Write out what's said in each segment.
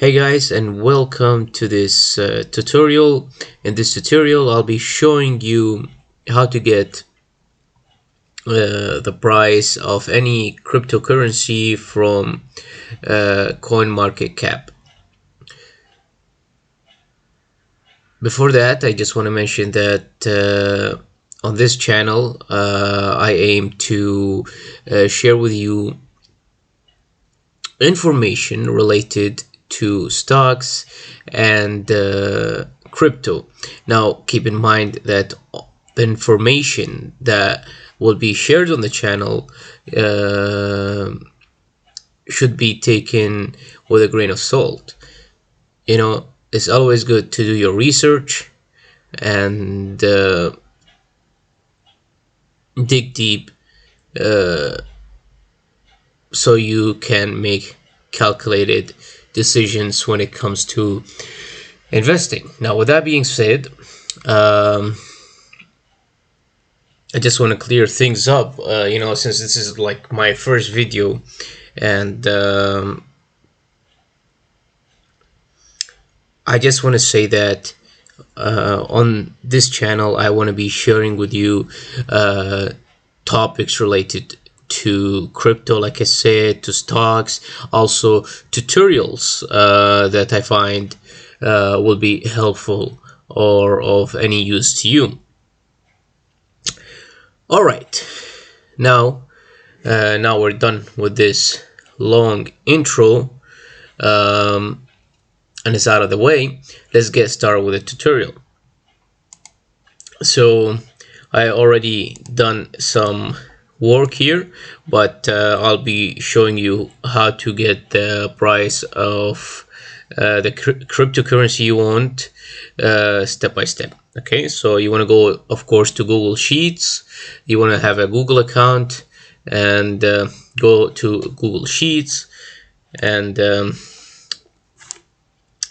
Hey guys, and welcome to this tutorial. In this tutorial I'll be showing you how to get the price of any cryptocurrency from Coinmarketcap. Before that, I just want to mention that on this channel I aim to share with you information related to stocks and crypto. Now keep in mind that the information that will be shared on the channel should be taken with a grain of salt. It's always good to do your research and dig deep so you can make calculated decisions when it comes to investing. Now, with that being said, I just want to clear things up. Since this is like my first video, and I just want to say that on this channel, I want to be sharing with you topics related to crypto, like I said, to stocks, also tutorials that I find will be helpful or of any use to you. All right, now we're done with this long intro and it's out of the way. Let's get started with the tutorial. So I already done some work here, but I'll be showing you how to get the price of the cryptocurrency you want step by step. Okay, so you want to go, of course, to Google Sheets. You want to have a Google account and go to Google Sheets and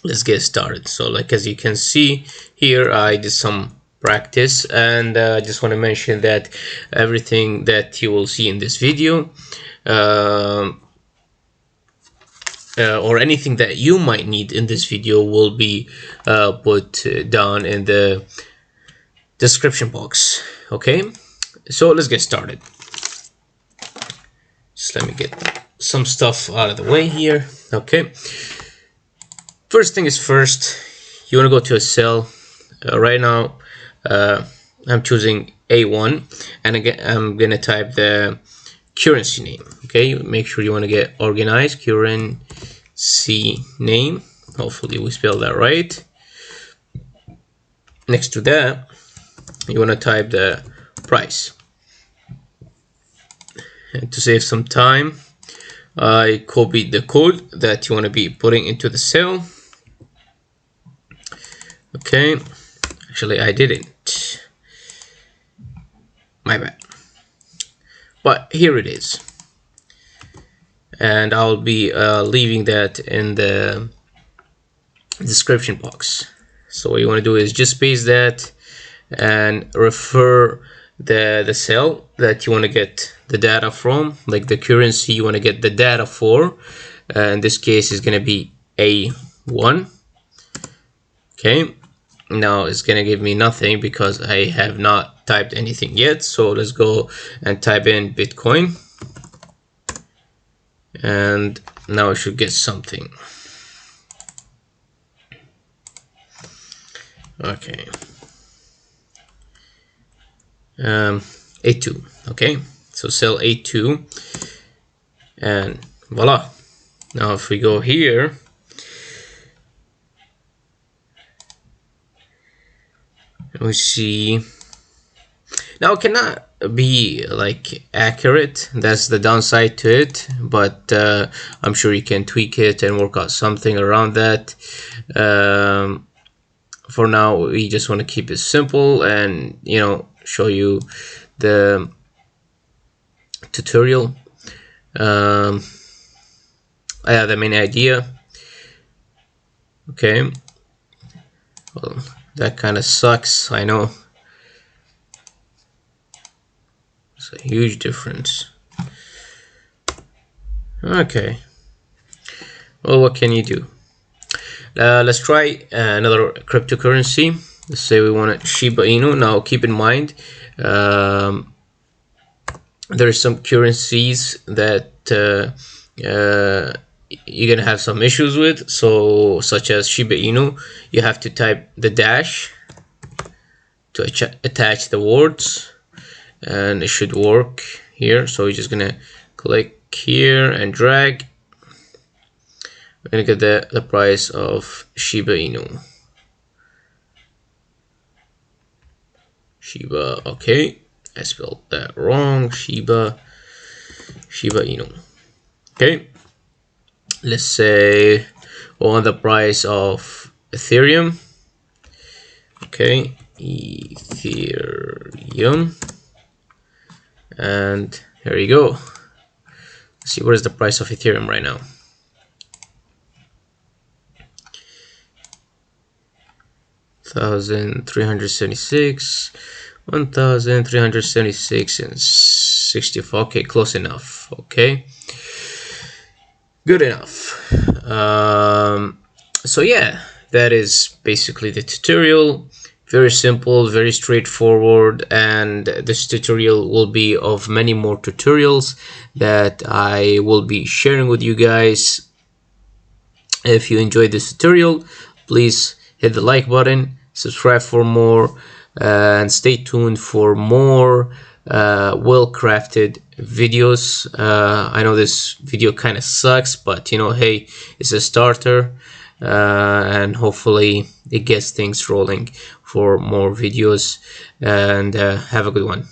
let's get started. So like as you can see here, I did some practice, and I just want to mention that everything that you will see in this video or anything that you might need in this video will be put down in the description box. Okay, so let's get started. Just let me get some stuff out of the way here. Okay, first thing is first, you want to go to a cell. Right now I'm choosing A1, and again I'm gonna type the currency name. Okay, make sure you want to get organized. Currency name, hopefully we spelled that right. Next to that, you want to type the price, and to save some time I copied the code that you want to be putting into the cell. Okay, actually I didn't, my bad, but here it is, and I'll be leaving that in the description box. So what you want to do is just paste that and refer the cell that you want to get the data from, like the currency you want to get the data for. In this case is going to be A1. Okay, now it's going to give me nothing because I have not typed anything yet. So let's go and type in Bitcoin, and now I should get something. Okay, A2. Okay, so cell A2, and voila. Now if we go here, we see, now it cannot be like accurate. That's the downside to it, but I'm sure you can tweak it and work out something around that. For now we just want to keep it simple and show you the tutorial. I have the main idea. Okay, well, that kind of sucks, I know. It's a huge difference. Okay, well, what can you do? Let's try another cryptocurrency. Let's say we want Shiba Inu. Now keep in mind, there are some currencies that you're gonna have some issues with. So such as Shiba Inu, you have to type the dash to attach the words, and it should work here. So we're just gonna click here and drag. We're gonna get the price of Shiba Inu. Shiba, okay, I spelled that wrong. Shiba Inu. Okay, let's say on the price of Ethereum. Okay, Ethereum, and here you go. Let's see what is the price of Ethereum right now. 1,376, 1,376 and 64. Okay, close enough. Okay, good enough. So yeah, that is basically the tutorial. Very simple, very straightforward, and this tutorial will be of many more tutorials that I will be sharing with you guys. If you enjoyed this tutorial, please hit the like button, subscribe for more, and stay tuned for more well-crafted videos. I know this video kind of sucks, but you know, hey, it's a starter, and hopefully it gets things rolling for more videos. And have a good one.